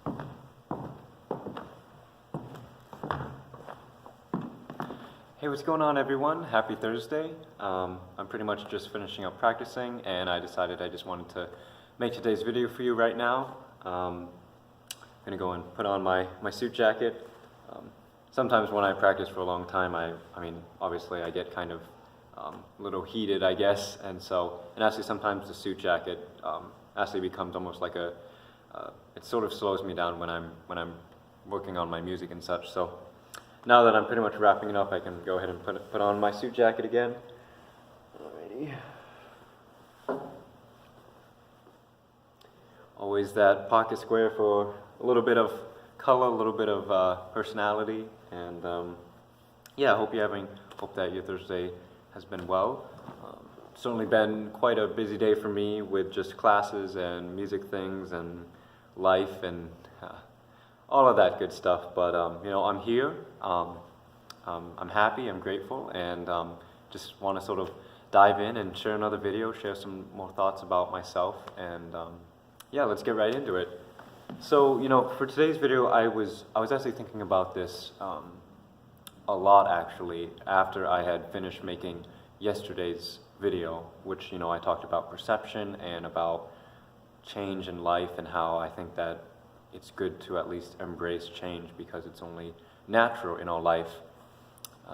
Hey, what's going on, everyone? Happy Thursday. I'm pretty much just finishing up practicing, and I decided I just wanted to make today's video for you right now. I'm gonna go and put on my suit jacket. Sometimes when I practice for a long time, I mean, obviously I get kind of a little heated, I guess, and actually sometimes the suit jacket actually becomes almost like it sort of slows me down when I'm working on my music and such. So now that I'm pretty much wrapping it up, I can go ahead and put on my suit jacket again. Alrighty. Always that pocket square for a little bit of color, a little bit of personality, and yeah, hope that your Thursday has been well. Certainly been quite a busy day for me with just classes and music things and life and all of that good stuff, but I'm here. I'm happy, I'm grateful, and just want to sort of dive in and share another video, share some more thoughts about myself, and yeah, let's get right into it. So, for today's video, I was actually thinking about this a lot, actually, after I had finished making yesterday's video, which, I talked about perception and about change in life and how I think that it's good to at least embrace change because it's only natural in our life.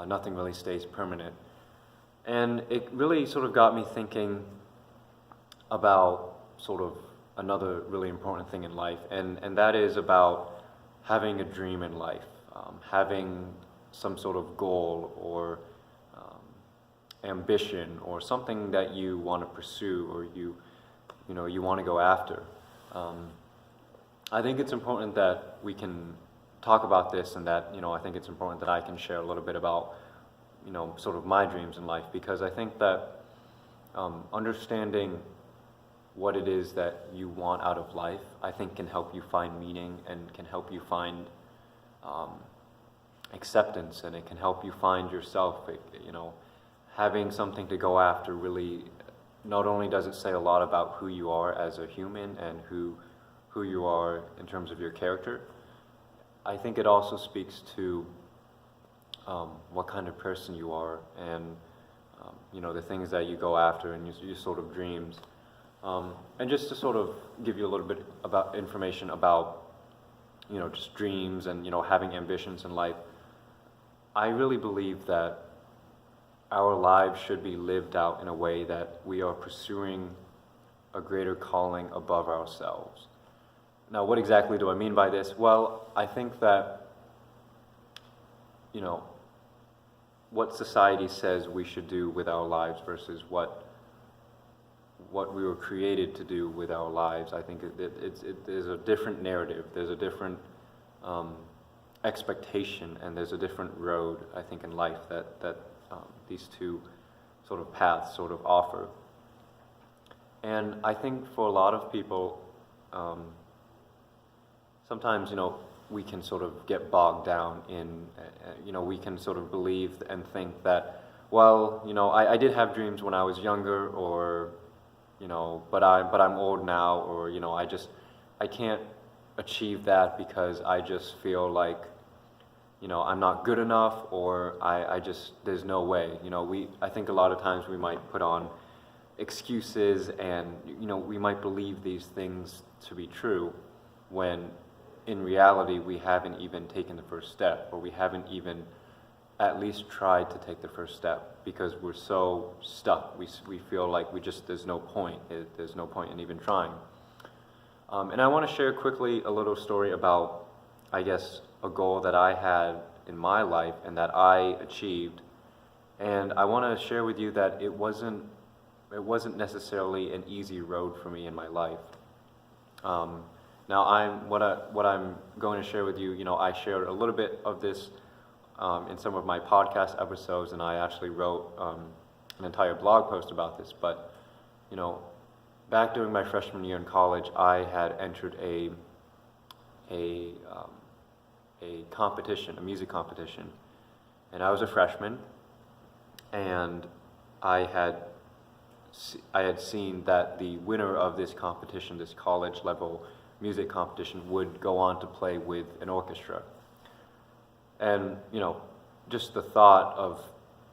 Nothing really stays permanent. And it really sort of got me thinking about sort of another really important thing in life, and that is about having a dream in life, having some sort of goal or ambition or something that you want to pursue or you want to go after. I think it's important that we can talk about this, and that I think it's important that I can share a little bit about sort of my dreams in life, because I think that understanding what it is that you want out of life, I think, can help you find meaning and can help you find acceptance, and it can help you find yourself. Having something to go after really, not only does it say a lot about who you are as a human and who you are in terms of your character, I think it also speaks to what kind of person you are, and the things that you go after and your sort of dreams. And just to sort of give you a little bit about information about just dreams and having ambitions in life, I really believe that our lives should be lived out in a way that we are pursuing a greater calling above ourselves. Now, what exactly do I mean by this? Well, I think that what society says we should do with our lives versus what we were created to do with our lives, I think there's a different narrative, there's a different expectation, and there's a different road, I think, in life that these two sort of paths sort of offer. And I think for a lot of people, sometimes, we can sort of get bogged down in, we can sort of believe and think that, well, I did have dreams when I was younger, or but I'm old now, or I can't achieve that because I just feel like I'm not good enough, or there's no way. I think a lot of times we might put on excuses, and we might believe these things to be true when in reality we haven't even taken the first step, or we haven't even at least tried to take the first step, because we're so stuck. We feel like there's no point. There's no point in even trying. And I want to share quickly a little story about, I guess, a goal that I had in my life and that I achieved. And I want to share with you that it wasn't necessarily an easy road for me in my life. Now, what I'm going to share with you, I shared a little bit of this in some of my podcast episodes, and I actually wrote an entire blog post about this. But back during my freshman year in college, I had entered a competition, a music competition, and I was a freshman, and I had seen that the winner of this competition, this college level music competition would go on to play with an orchestra. And, just the thought of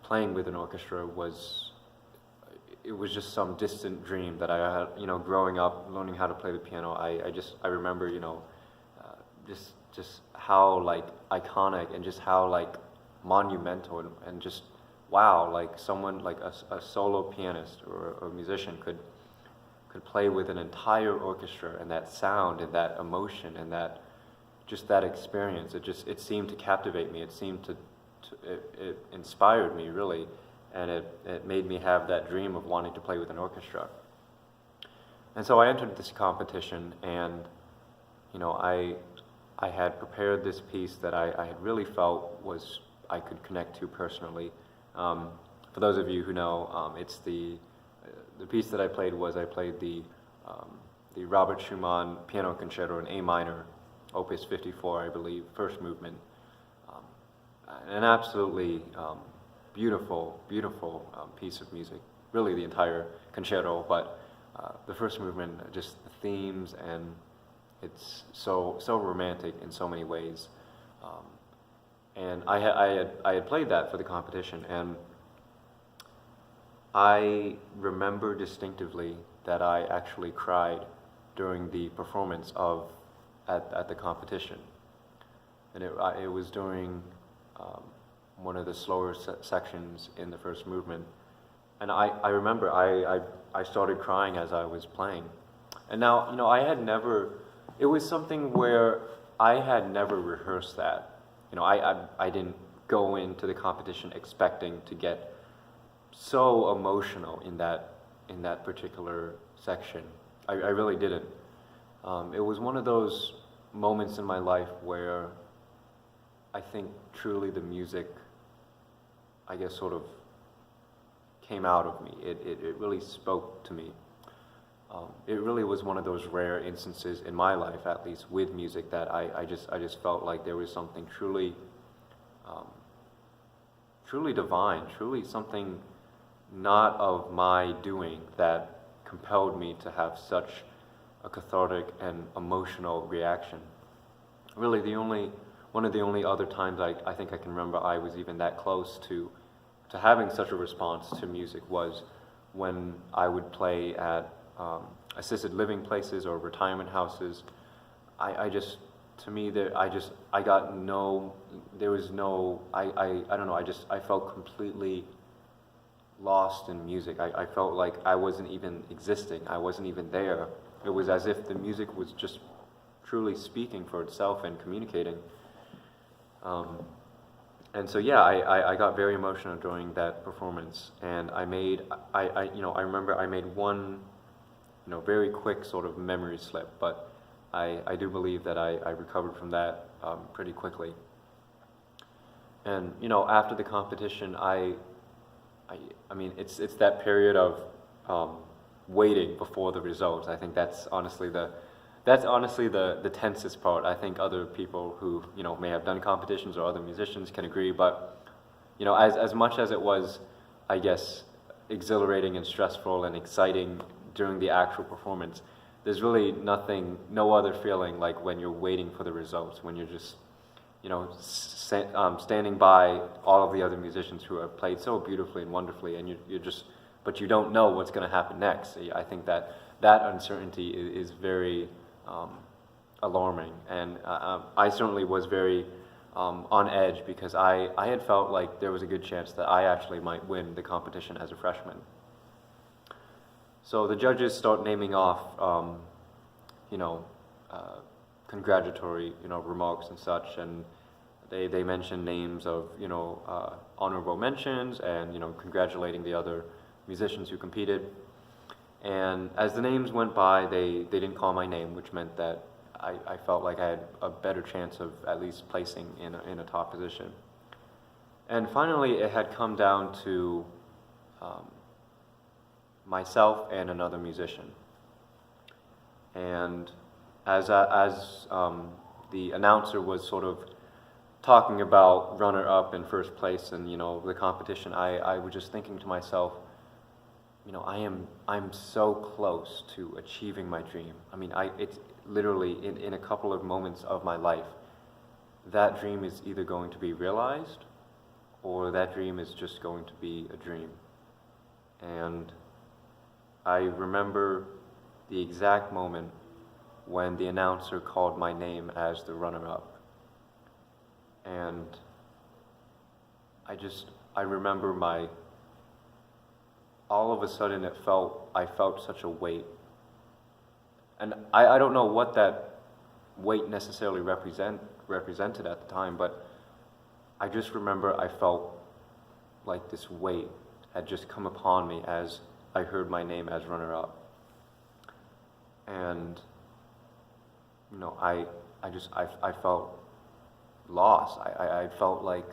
playing with an orchestra it was just some distant dream that I had, growing up, learning how to play the piano. I remember, just how like iconic and just how like monumental and just wow, like someone like a solo pianist or a musician could play with an entire orchestra, and that sound and that emotion and that experience. It seemed to captivate me. It seemed it inspired me really, and it made me have that dream of wanting to play with an orchestra. And so I entered this competition, and I had prepared this piece that I had really felt I could connect to personally. For those of you who know, it's the piece that I played the Robert Schumann Piano Concerto in A minor, Opus 54, I believe, first movement. An absolutely beautiful piece of music. Really, the entire concerto, but the first movement, just the themes, and it's so romantic in so many ways. And I had played that for the competition, and I remember distinctively that I actually cried during the performance at the competition, and it was during one of the slower sections in the first movement, and I remember I started crying as I was playing. And now it was something where I had never rehearsed that. I didn't go into the competition expecting to get so emotional in that particular section. I really didn't. It was one of those moments in my life where I think truly the music, I guess, sort of came out of me. It really spoke to me. It really was one of those rare instances in my life, at least with music, that I just felt like there was something truly divine, truly something not of my doing that compelled me to have such a cathartic and emotional reaction. Really, one of the only other times I think I can remember I was even that close to having such a response to music was when I would play at assisted living places or retirement houses. I felt completely lost in music. I felt like I wasn't even existing. I wasn't even there. It was as if the music was just truly speaking for itself and communicating. And so yeah, I got very emotional during that performance, and I remember I made one very quick sort of memory slip, but I do believe that I recovered from that pretty quickly. And after the competition, I mean it's that period of waiting before the results. I think that's honestly the tensest part. I think other people who may have done competitions or other musicians can agree, but as much as it was, I guess, exhilarating and stressful and exciting during the actual performance, there's really no other feeling like when you're waiting for the results, when you're just standing by all of the other musicians who have played so beautifully and wonderfully, and but you don't know what's going to happen next. I think that uncertainty is very alarming, and I certainly was very on edge, because I had felt like there was a good chance that I actually might win the competition as a freshman. So the judges start naming off, congratulatory, remarks and such, and they mention names of, honorable mentions and, congratulating the other musicians who competed. And as the names went by, they didn't call my name, which meant that I felt like I had a better chance of at least placing in a top position. And finally, it had come down to myself and another musician. And as the announcer was sort of talking about runner-up and first place and the competition, I was just thinking to myself, I'm so close to achieving my dream. I mean, it's literally in a couple of moments of my life, that dream is either going to be realized or that dream is just going to be a dream. And I remember the exact moment when the announcer called my name as the runner-up. And I remember all of a sudden I felt such a weight. And I don't know what that weight necessarily represented at the time, but I just remember I felt like this weight had just come upon me as I heard my name as runner-up. And, I felt lost. I felt like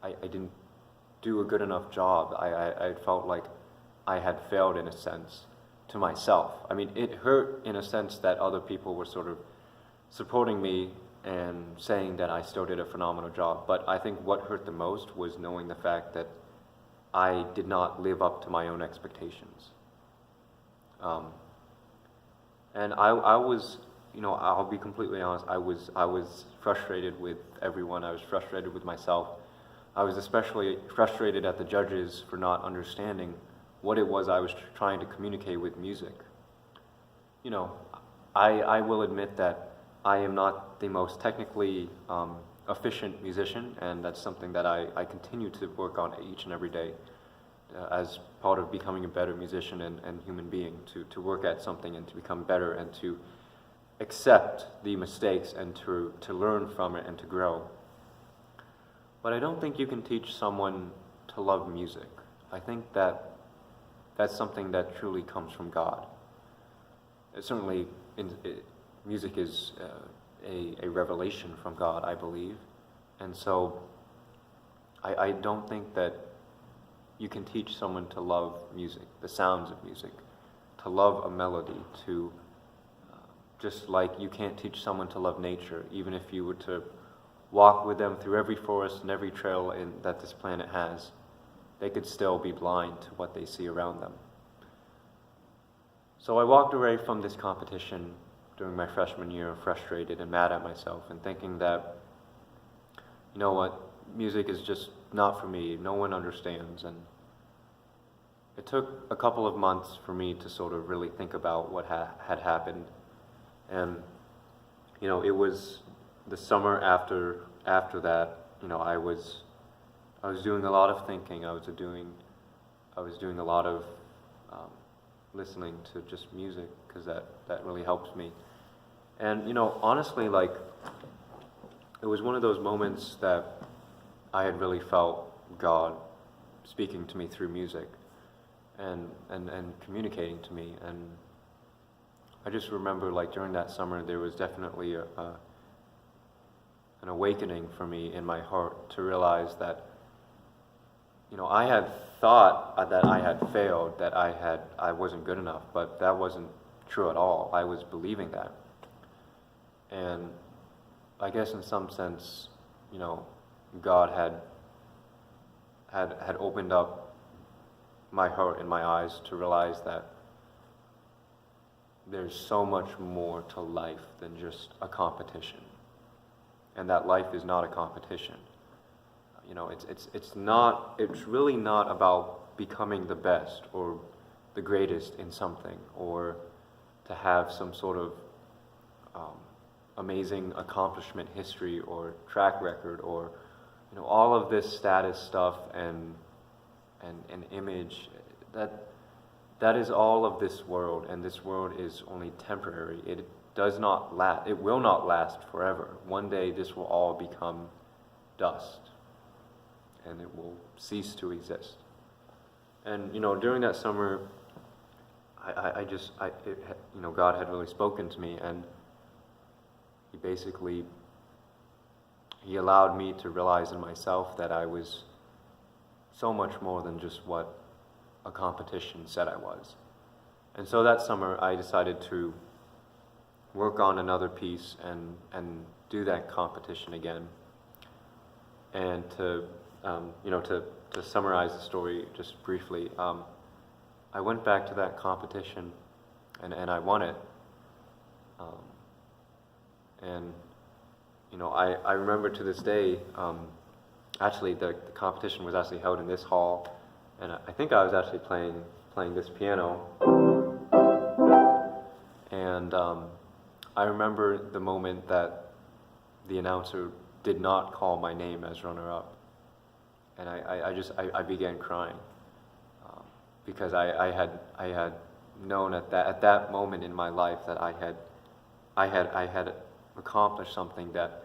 I didn't do a good enough job. I felt like I had failed in a sense to myself. I mean, it hurt in a sense that other people were sort of supporting me and saying that I still did a phenomenal job. But I think what hurt the most was knowing the fact that I did not live up to my own expectations. And I was, I'll be completely honest, I was frustrated with everyone. I was frustrated with myself. I was especially frustrated at the judges for not understanding what it was I was trying to communicate with music. I will admit that I am not the most technically efficient musician, and that's something that I continue to work on each and every day as part of becoming a better musician and human being, to work at something and to become better and to accept the mistakes and to learn from it and to grow. But I don't think you can teach someone to love music. I think that's something that truly comes from God. Certainly, music is a revelation from God, I believe. And so I don't think that you can teach someone to love music, the sounds of music, to love a melody, to just like you can't teach someone to love nature, even if you were to walk with them through every forest and every trail that this planet has. They could still be blind to what they see around them. So I walked away from this competition during my freshman year frustrated and mad at myself and thinking that, you know what, music is just not for me. No one understands. And it took a couple of months for me to sort of really think about what had happened. And, it was the summer after that, I was doing a lot of thinking. I was doing a lot of listening to just music, because that really helps me. And honestly, like, it was one of those moments that I had really felt God speaking to me through music and communicating to me. And I just remember, like, during that summer there was definitely an awakening for me in my heart to realize that I had thought that I had failed, that I wasn't good enough, but that wasn't true at all. I was believing that. And I guess in some sense, God had opened up my heart and my eyes to realize that there's so much more to life than just a competition. And that life is not a competition. It's really not about becoming the best or the greatest in something, or to have some sort of amazing accomplishment history or track record, or all of this status stuff and image. That is all of this world, and this world is only temporary. It will not last forever. One day this will all become dust, and it will cease to exist. And during that summer, God had really spoken to me, and He allowed me to realize in myself that I was so much more than just what a competition said I was. And so that summer I decided to work on another piece and do that competition again. And to summarize the story just briefly, I went back to that competition and I won it. And I remember to this day, actually the competition was actually held in this hall, and I think I was actually playing this piano, and I remember the moment that the announcer did not call my name as runner-up, and I began crying, because I had known at that moment in my life that I had accomplished something that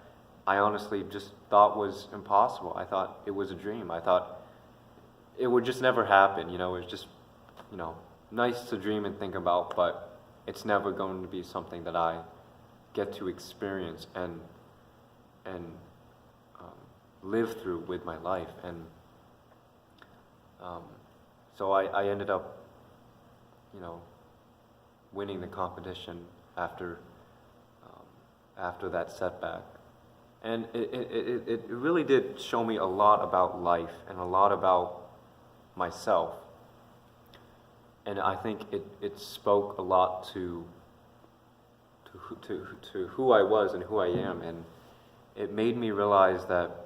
I honestly just thought was impossible. I thought it was a dream. I thought it would just never happen. It was just, nice to dream and think about, but it's never going to be something that I get to experience and live through with my life. And so I ended up, winning the competition after that setback. And it really did show me a lot about life and a lot about myself. And I think it spoke a lot to who I was and who I am. And it made me realize that,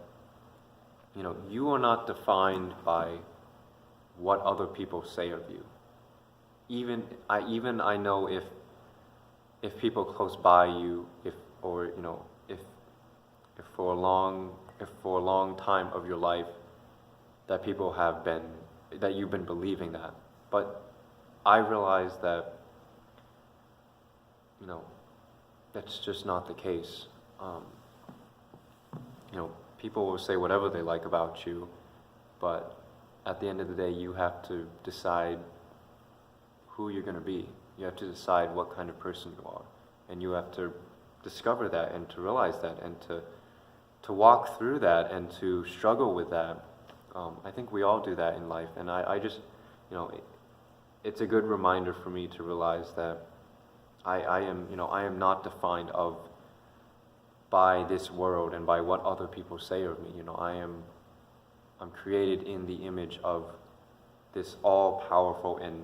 you are not defined by what other people say of you. Even I know if people close by you, if for a long time of your life that you've been believing that. But I realized that, that's just not the case. People will say whatever they like about you, but at the end of the day, you have to decide who you're going to be. You have to decide what kind of person you are, and you have to discover that and to realize that and to walk through that and to struggle with that. I think we all do that in life, and I just, it's a good reminder for me to realize that I am not defined by this world and by what other people say of me. I'm created in the image of this all-powerful and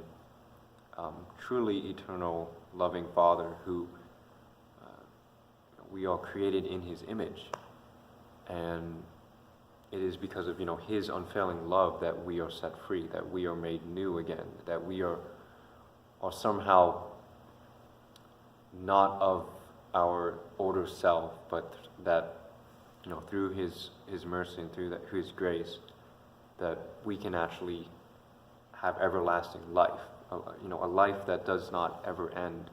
truly eternal, loving Father who we are created in His image. And it is because of, His unfailing love that we are set free, that we are made new again, that we are somehow not of our older self, but that, through His mercy and through His grace, that we can actually have everlasting life, a life that does not ever end,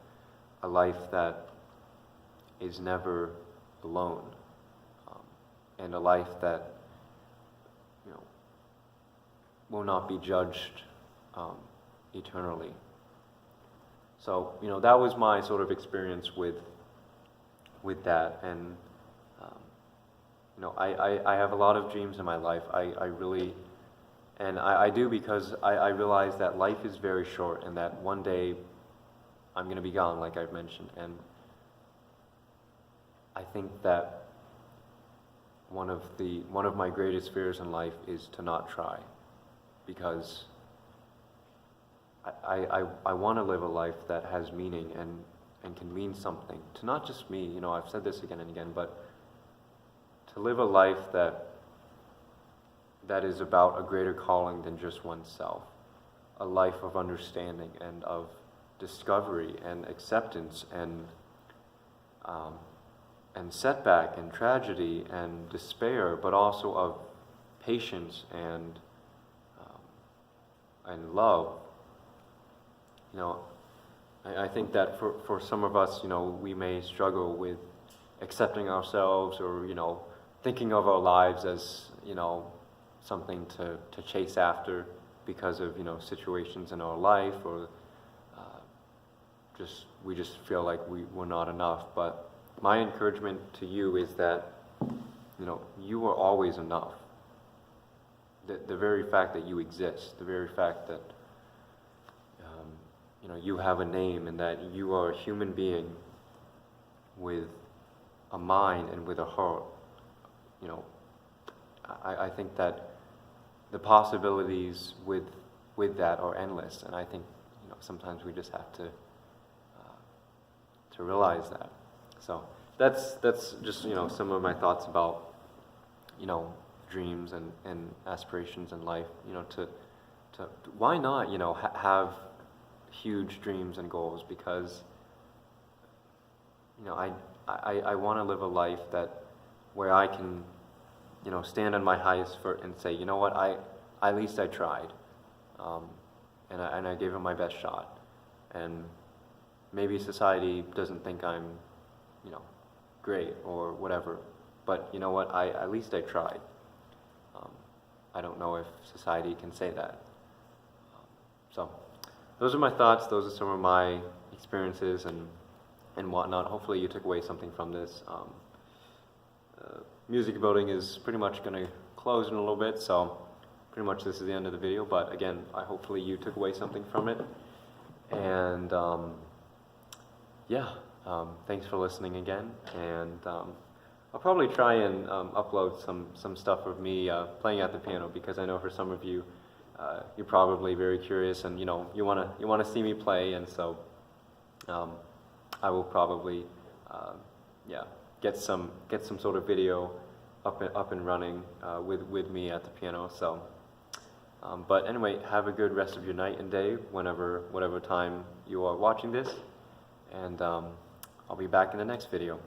a life that is never alone, and a life that will not be judged eternally. So that was my sort of experience with that, and I have a lot of dreams in my life. I really, and I do, because I realize that life is very short and that one day I'm going to be gone, like I've mentioned. And I think that one of my greatest fears in life is to not try, because I want to live a life that has meaning and can mean something to not just me. I've said this again and again, but to live a life that is about a greater calling than just oneself, a life of understanding and of discovery and acceptance and setback and tragedy and despair, but also of patience and love. I think that for some of us, we may struggle with accepting ourselves, or thinking of our lives as something to chase after because of situations in our life, or we just feel like we're not enough. But my encouragement to you is that you are always enough. The very fact that you exist, the very fact that you have a name, and that you are a human being with a mind and with a heart. I think that the possibilities with that are endless, and I think sometimes we just have to realize that. So that's just, you know, some of my thoughts about, you know, dreams and aspirations in life. You know, to why not, you know, have huge dreams and goals, because, you know, I want to live a life that where I can, you know, stand on my highest foot and say, you know what, at least I tried, and I gave it my best shot, and maybe society doesn't think I'm, you know, great or whatever, but you know what, at least I tried. I don't know if society can say that. So those are my thoughts. Those are some of my experiences and whatnot. Hopefully you took away something from this. Music building is pretty much going to close in a little bit, so pretty much this is the end of the video. But again, hopefully you took away something from it. And yeah, thanks for listening again. And I'll probably try and upload some stuff of me playing at the piano, because I know for some of you, you're probably very curious, and you know, you wanna see me play, and so I will probably yeah, get some sort of video up and running with me at the piano. So but anyway, have a good rest of your night and day whatever time you are watching this, and I'll be back in the next video.